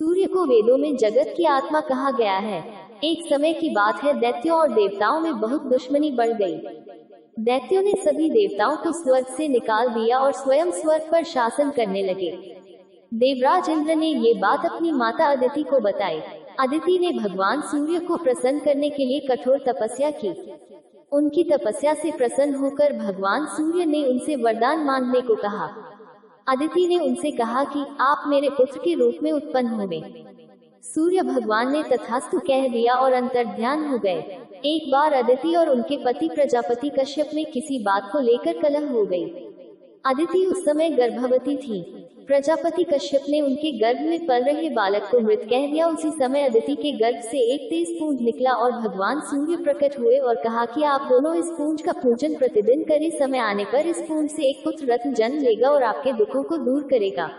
सूर्य को वेदों में जगत की आत्मा कहा गया है। एक समय की बात है, दैत्यों और देवताओं में बहुत दुश्मनी बढ़ गई। दैत्यों ने सभी देवताओं को स्वर्ग से निकाल दिया और स्वयं स्वर्ग पर शासन करने लगे। देवराज इंद्र ने ये बात अपनी माता अदिति को बताई। अदिति ने भगवान सूर्य को प्रसन्न करने के लिए कठोर तपस्या की। उनकी तपस्या से प्रसन्न होकर भगवान सूर्य ने उनसे वरदान मांगने को कहा। अदिति ने उनसे कहा कि आप मेरे पुत्र के रूप में उत्पन्न होंगे। सूर्य भगवान ने तथास्तु कह दिया और अंतर्ध्यान हो गए। एक बार अदिति और उनके पति प्रजापति कश्यप में किसी बात को लेकर कलह हो गई। अदिति उस समय गर्भवती थी। प्रजापति कश्यप ने उनके गर्भ में पल रहे बालक को मृत कह दिया। उसी समय अदिति के गर्भ से एक तेज पूंज निकला और भगवान सूर्य प्रकट हुए और कहा कि आप दोनों इस पूंज का पूजन प्रतिदिन करें। समय आने पर इस पूंज से एक पुत्र रत्न जन्म लेगा और आपके दुखों को दूर करेगा।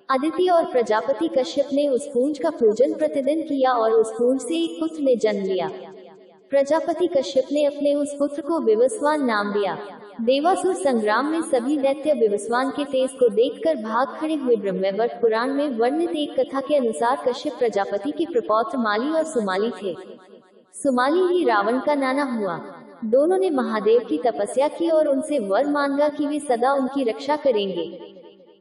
अदिति और प्रजापति कश्यप ने उस पूंज का पूजन प्रतिदिन किया और उस पूंज से एक पुत्र ने जन्म लिया। प्रजापति कश्यप ने अपने उस पुत्र को विवस्वान नाम दिया। देवासुर संग्राम में सभी दैत्य विवस्वान के तेज को देखकर भाग खड़े हुए। ब्रह्मवैवर्त पुराण में वर्णित एक कथा के अनुसार कश्यप प्रजापति के प्रपौत्र माली और सुमाली थे। सुमाली ही रावण का नाना हुआ। दोनों ने महादेव की तपस्या की और उनसे वर मांगा कि वे सदा उनकी रक्षा करेंगे।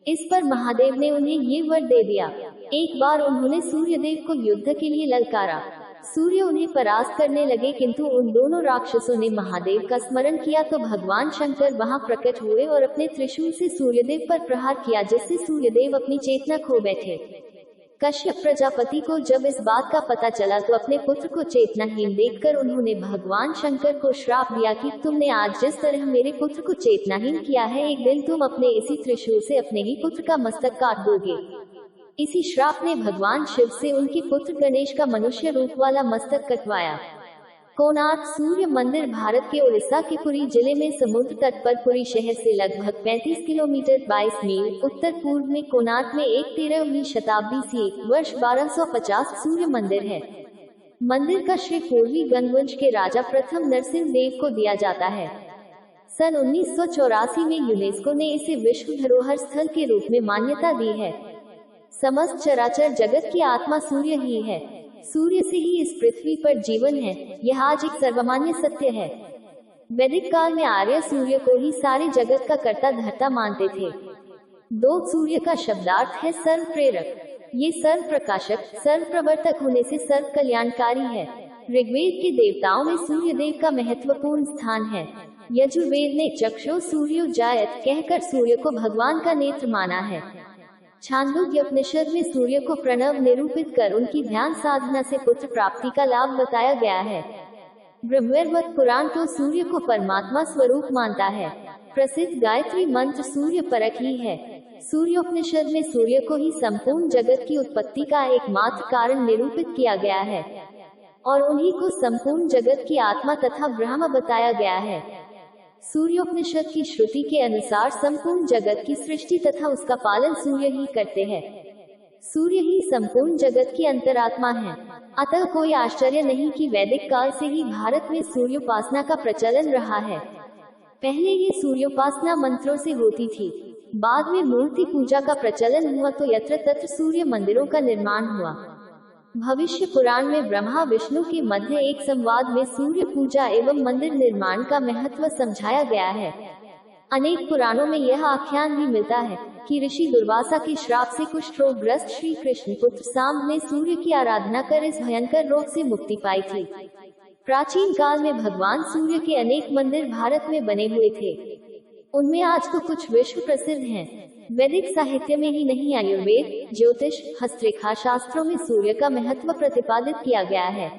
इस पर महादेव ने उन्हें ये वर दे दिया। एक बार उन्होंने सूर्यदेव को युद्ध के लिए ललकारा। सूर्य उन्हें परास्त करने लगे, किंतु उन दोनों राक्षसों ने महादेव का स्मरण किया तो भगवान शंकर वहां प्रकट हुए और अपने त्रिशूल से सूर्यदेव पर प्रहार किया, जिससे सूर्यदेव अपनी चेतना खो बैठे। कश्यप प्रजापति को जब इस बात का पता चला तो अपने पुत्र को चेतनाहीन देखकर उन्होंने भगवान शंकर को श्राप दिया कि तुमने आज जिस तरह मेरे पुत्र को चेतनाहीन किया है, एक दिन तुम अपने इसी त्रिशूल से अपने ही पुत्र का मस्तक काट दोगे। इसी श्राप ने भगवान शिव से उनके पुत्र गणेश का मनुष्य रूप वाला मस्तक कटवाया। कोणार्क सूर्य मंदिर भारत के उड़ीसा के पुरी जिले में समुद्र तट पर पुरी शहर से लगभग 35 किलोमीटर 22 मील उत्तर पूर्व में कोणार्क में एक 13वीं शताब्दी से वर्ष 1250 सूर्य मंदिर है। मंदिर का श्रेय पूर्वी गंगवंश के राजा प्रथम नरसिंह देव को दिया जाता है। सन 1984 में यूनेस्को ने इसे विश्व धरोहर स्थल के रूप में मान्यता दी है। समस्त चराचर जगत की आत्मा सूर्य ही है। सूर्य से ही इस पृथ्वी पर जीवन है। यह आज एक सर्वमान्य सत्य है। वैदिक काल में आर्य सूर्य को ही सारे जगत का कर्ता धर्ता मानते थे। दो सूर्य का शब्दार्थ है सर्व प्रेरक। ये सर्व प्रकाशक, सर्व प्रवर्तक होने से सर्व कल्याणकारी है। ऋग्वेद के देवताओं में सूर्य देव का महत्वपूर्ण स्थान है। यजुर्वेद ने चक्षु सूर्यो जायत कहकर सूर्य को भगवान का नेत्र माना है। छांदोग्य उपनिषद में सूर्य को प्रणव निरूपित कर उनकी ध्यान साधना से पुत्र प्राप्ति का लाभ बताया गया है। ब्रह्मवैवर्त पुराण तो सूर्य को परमात्मा स्वरूप मानता है। प्रसिद्ध गायत्री मंत्र सूर्य परक ही है। सूर्योपनिषद में सूर्य को ही संपूर्ण जगत की उत्पत्ति का एकमात्र कारण निरूपित किया गया है और उन्हीं को संपूर्ण जगत की आत्मा तथा ब्रह्म बताया गया है। सूर्योपनिषद की श्रुति के अनुसार संपूर्ण जगत की सृष्टि तथा उसका पालन सूर्य ही करते हैं। सूर्य ही संपूर्ण जगत की अंतरात्मा है। अतः कोई आश्चर्य नहीं कि वैदिक काल से ही भारत में सूर्योपासना का प्रचलन रहा है। पहले ये सूर्योपासना मंत्रों से होती थी, बाद में मूर्ति पूजा का प्रचलन हुआ तो यत्र तत्र सूर्य मंदिरों का निर्माण हुआ। भविष्य पुराण में ब्रह्मा विष्णु के मध्य एक संवाद में सूर्य पूजा एवं मंदिर निर्माण का महत्व समझाया गया है। अनेक पुराणों में यह आख्यान भी मिलता है कि ऋषि दुर्वासा के श्राप से कुष्ठ रोगग्रस्त श्री कृष्ण पुत्र सांब ने सूर्य की आराधना कर इस भयंकर रोग से मुक्ति पाई थी। प्राचीन काल में भगवान सूर्य के अनेक मंदिर भारत में बने हुए थे। उनमें आज तो कुछ विश्व प्रसिद्ध हैं। वैदिक साहित्य में ही नहीं, आयुर्वेद, ज्योतिष, हस्तरेखा शास्त्रों में सूर्य का महत्व प्रतिपादित किया गया है।